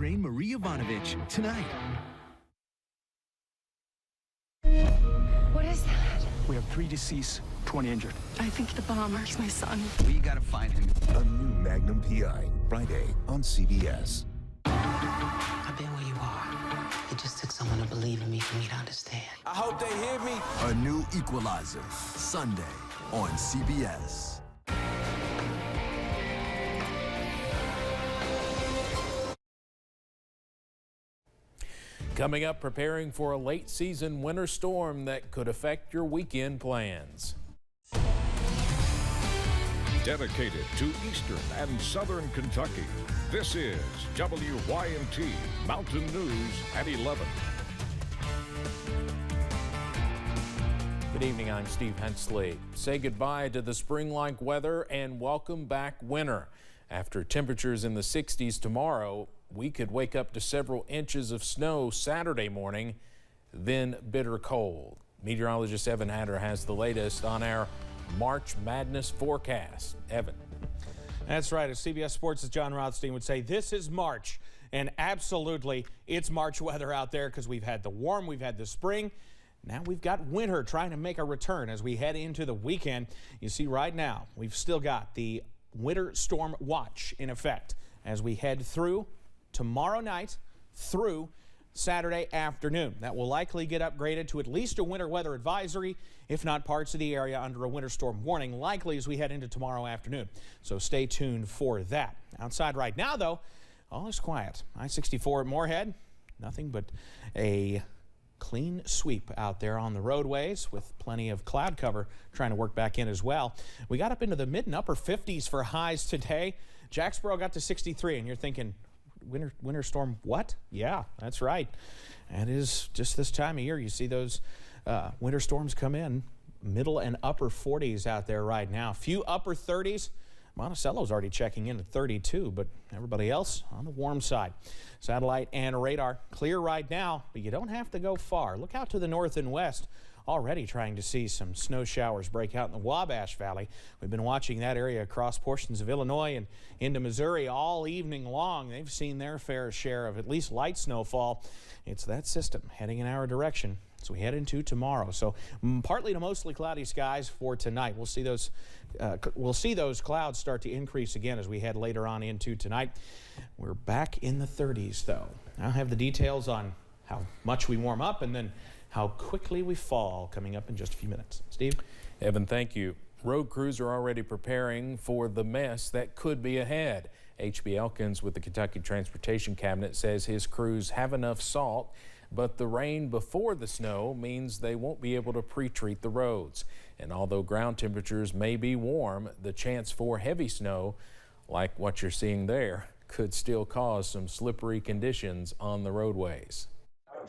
Ukraine Marie Ivanovich tonight. What is that? We have 3 deceased, 20 injured. I think the bomber's my son. We gotta find him. A new Magnum PI, Friday on CBS. I've been where you are. It just took someone to believe in me for me to understand. I hope they hear me. A new Equalizer, Sunday on CBS. Coming up, preparing for a late season winter storm that could affect your weekend plans. Dedicated to Eastern and Southern Kentucky, this is WYMT Mountain News at 11. Good evening, I'm Steve Hensley. Say goodbye to the spring-like weather and welcome back winter. After temperatures in the 60s tomorrow, we could wake up to several inches of snow Saturday morning, then bitter cold. Meteorologist Evan Hatter has the latest on our March Madness forecast. Evan. That's right. As CBS Sports' John Rothstein would say, this is March. And absolutely, it's March weather out there because we've had the warm, we've had the spring. Now we've got winter trying to make a return as we head into the weekend. You see right now, we've still got the winter storm watch in effect as we head through tomorrow night through Saturday afternoon. That will likely get upgraded to at least a winter weather advisory, if not parts of the area under a winter storm warning, likely as we head into tomorrow afternoon. So stay tuned for that. Outside right now, though, all is quiet. I-64 at Moorhead, nothing but a clean sweep out there on the roadways with plenty of cloud cover trying to work back in as well. We got up into the mid and upper 50s for highs today. Jacksboro got to 63, and you're thinking, winter storm what? Yeah, that's right. And it is just this time of year you see those winter storms come in. Middle and upper 40s out there right now. Few upper 30s. Monticello's already checking in at 32, but everybody else on the warm side. Satellite and radar clear right now, but you don't have to go far. Look out to the north and west. Already trying to see some snow showers break out in the Wabash Valley. We've been watching that area across portions of Illinois and into Missouri all evening long. They've seen their fair share of at least light snowfall. It's that system heading in our direction as we head into tomorrow. So partly to mostly cloudy skies for tonight. We'll see those clouds start to increase again as we head later on into tonight. We're back in the 30s though. I'll have the details on how much we warm up and then how quickly we fall coming up in just a few minutes. Steve? Evan, thank you. Road crews are already preparing for the mess that could be ahead. H.B. Elkins with the Kentucky Transportation Cabinet says his crews have enough salt, but the rain before the snow means they won't be able to pre-treat the roads. And although ground temperatures may be warm, the chance for heavy snow, like what you're seeing there, could still cause some slippery conditions on the roadways.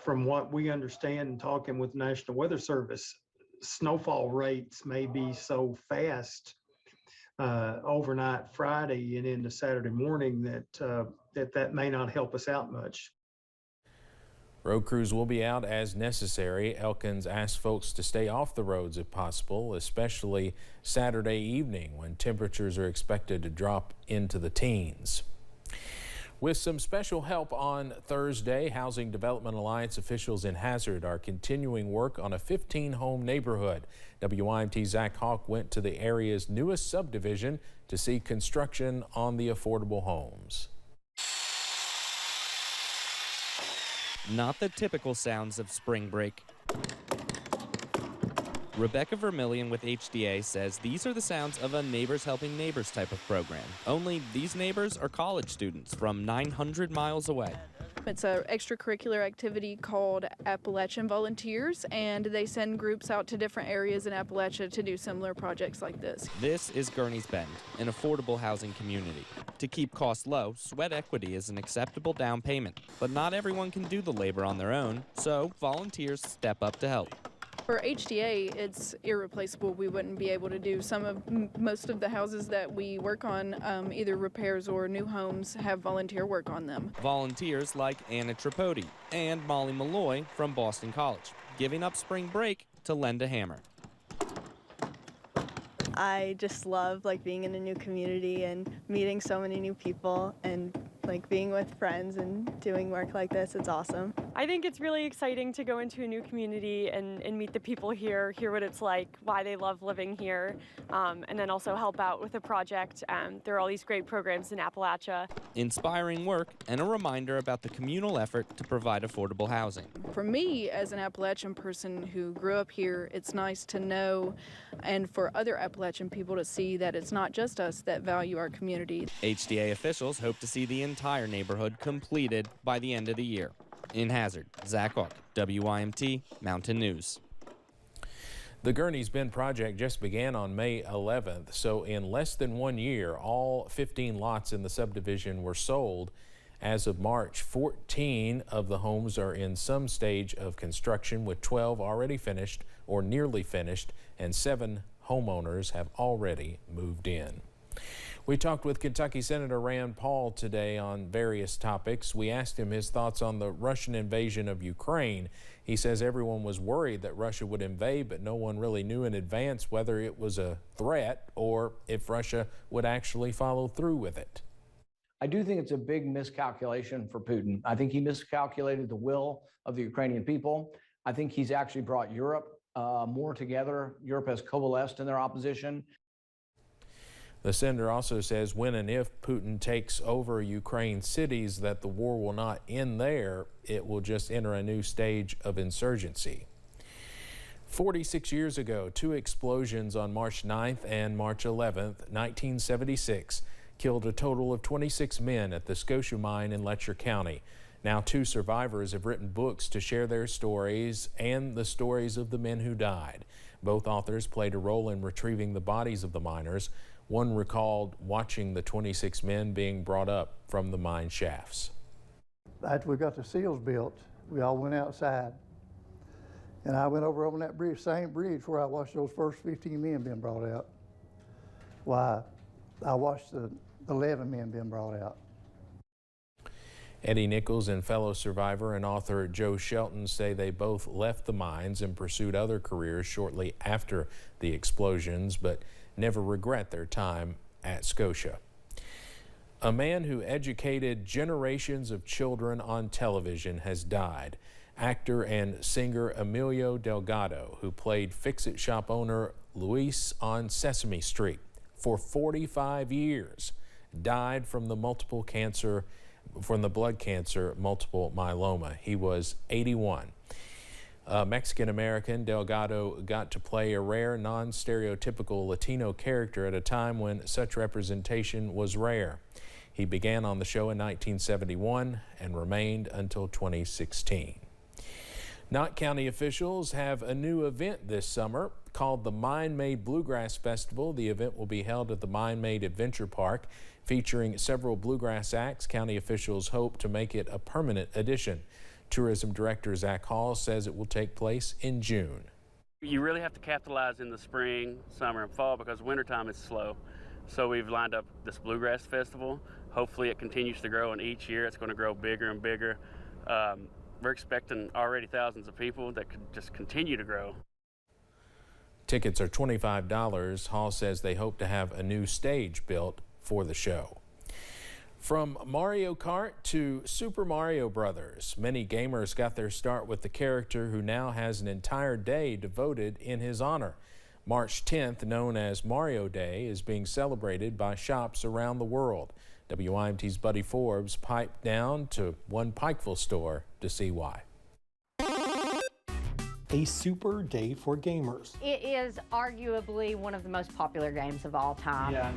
From what we understand and talking with National Weather Service, snowfall rates may be so fast overnight Friday and into Saturday morning that may not help us out much. Road crews will be out as necessary. Elkins asked folks to stay off the roads if possible, especially Saturday evening when temperatures are expected to drop into the teens. With some special help on Thursday, Housing Development Alliance officials in Hazard are continuing work on a 15-home neighborhood. WYMT's Zach Hawk went to the area's newest subdivision to see construction on the affordable homes. Not the typical sounds of spring break. Rebecca Vermillion with HDA says these are the sounds of a Neighbors Helping Neighbors type of program. Only these neighbors are college students from 900 miles away. It's an extracurricular activity called Appalachian Volunteers, and they send groups out to different areas in Appalachia to do similar projects like this. This is Gurney's Bend, an affordable housing community. To keep costs low, sweat equity is an acceptable down payment, but not everyone can do the labor on their own, so volunteers step up to help. For HDA, it's irreplaceable. We wouldn't be able to do most of the houses that we work on, either repairs or new homes, have volunteer work on them. Volunteers like Anna Tripodi and Molly Malloy from Boston College, giving up spring break to lend a hammer. I just love being in a new community and meeting so many new people and Like being with friends and doing work like this, it's awesome. I think it's really exciting to go into a new community and meet the people here, hear what it's like, why they love living here, and then also help out with a project. There are all these great programs in Appalachia. Inspiring work and a reminder about the communal effort to provide affordable housing. For me, as an Appalachian person who grew up here, it's nice to know, and for other Appalachian people to see, that it's not just us that value our community. HDA officials hope to see the entire neighborhood completed by the end of the year. In Hazard, Zach Auk, WYMT Mountain News. The Gurney's Bend project just began on May 11th, so in less than 1 year, all 15 lots in the subdivision were sold. As of March, 14 of the homes are in some stage of construction, with 12 already finished or nearly finished, and 7 homeowners have already moved in. We talked with Kentucky Senator Rand Paul today on various topics. We asked him his thoughts on the Russian invasion of Ukraine. He says everyone was worried that Russia would invade, but no one really knew in advance whether it was a threat or if Russia would actually follow through with it. I do think it's a big miscalculation for Putin. I think he miscalculated the will of the Ukrainian people. I think he's actually brought Europe more together. Europe has coalesced in their opposition. The senator also says when and if Putin takes over Ukraine cities, that the war will not end there. It will just enter a new stage of insurgency. 46 years ago, 2 explosions on March 9th and March 11th, 1976, killed a total of 26 men at the Scotia Mine in Letcher County. Now 2 survivors have written books to share their stories and the stories of the men who died. Both authors played a role in retrieving the bodies of the miners. One recalled watching the 26 men being brought up from the mine shafts. After we got the seals built, we all went outside. And I went over on that bridge, same bridge where I watched those first 15 men being brought out. Why, I watched the 11 men being brought out. Eddie Nichols and fellow survivor and author Joe Shelton say they both left the mines and pursued other careers shortly after the explosions, but never regret their time at Scotia. A man who educated generations of children on television has died. Actor and singer Emilio Delgado, who played Fix-It Shop owner Luis on Sesame Street for 45 years, died from the blood cancer multiple myeloma. He was 81. Mexican-American, Delgado got to play a rare, non-stereotypical Latino character at a time when such representation was rare. He began on the show in 1971 and remained until 2016. Knott County officials have a new event this summer called the Mine-Made Bluegrass Festival. The event will be held at the Mine-Made Adventure Park. Featuring several bluegrass acts, county officials hope to make it a permanent addition. Tourism Director Zach Hall says it will take place in June. You really have to capitalize in the spring, summer, and fall because wintertime is slow. So we've lined up this Bluegrass Festival. Hopefully it continues to grow, and each year it's going to grow bigger and bigger. We're expecting already thousands of people that could just continue to grow. Tickets are $25. Hall says they hope to have a new stage built for the show. From Mario Kart to Super Mario Brothers, many gamers got their start with the character who now has an entire day devoted in his honor. March 10th, known as Mario Day, is being celebrated by shops around the world. WYMT's Buddy Forbes piped down to one Pikeville store to see why. A super day for gamers. It is arguably one of the most popular games of all time. Yeah.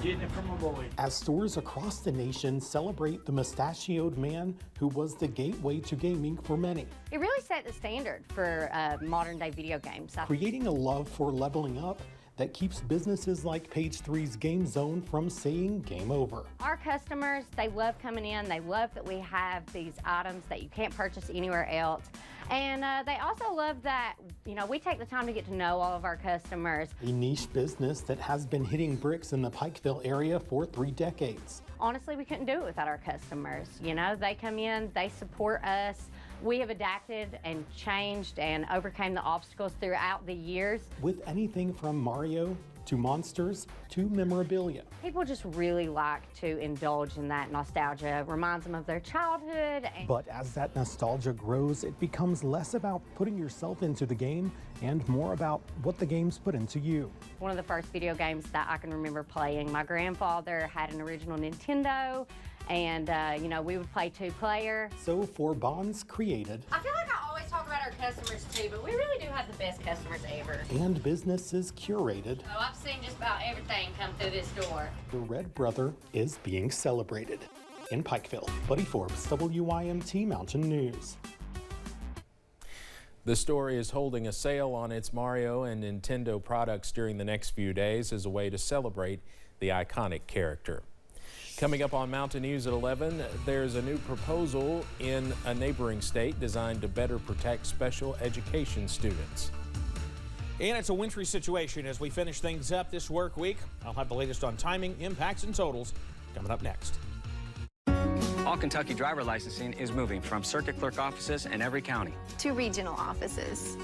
Getting it from a boy. As stores across the nation celebrate the mustachioed man who was the gateway to gaming for many. It really set the standard for modern day video games. Creating a love for leveling up that keeps businesses like Page 3's Game Zone from saying game over. Our customers, they love coming in. They love that we have these items that you can't purchase anywhere else. And they also love that, we take the time to get to know all of our customers. A niche business that has been hitting bricks in the Pikeville area for 3 decades. Honestly, we couldn't do it without our customers. They come in, they support us. We have adapted and changed and overcame the obstacles throughout the years. With anything from Mario to monsters to memorabilia. People just really like to indulge in that nostalgia. It reminds them of their childhood. But as that nostalgia grows, it becomes less about putting yourself into the game and more about what the games put into you. One of the first video games that I can remember playing, my grandfather had an original Nintendo, and you know, we would play 2-player. So for bonds created, I feel like I always talk about our customers too, but we really do have the best customers ever. and businesses curated, Oh, I've seen just about everything come through this door. the Red Brother is being celebrated. In Pikeville, Buddy Forbes, WYMT Mountain News. The store is holding a sale on its Mario and Nintendo products during the next few days as a way to celebrate the iconic character. Coming up on Mountain News at 11, there's a new proposal in a neighboring state designed to better protect special education students. And it's a wintry situation as we finish things up this work week. I'll have the latest on timing, impacts, and totals coming up next. All Kentucky driver licensing is moving from circuit clerk offices in every county to regional offices.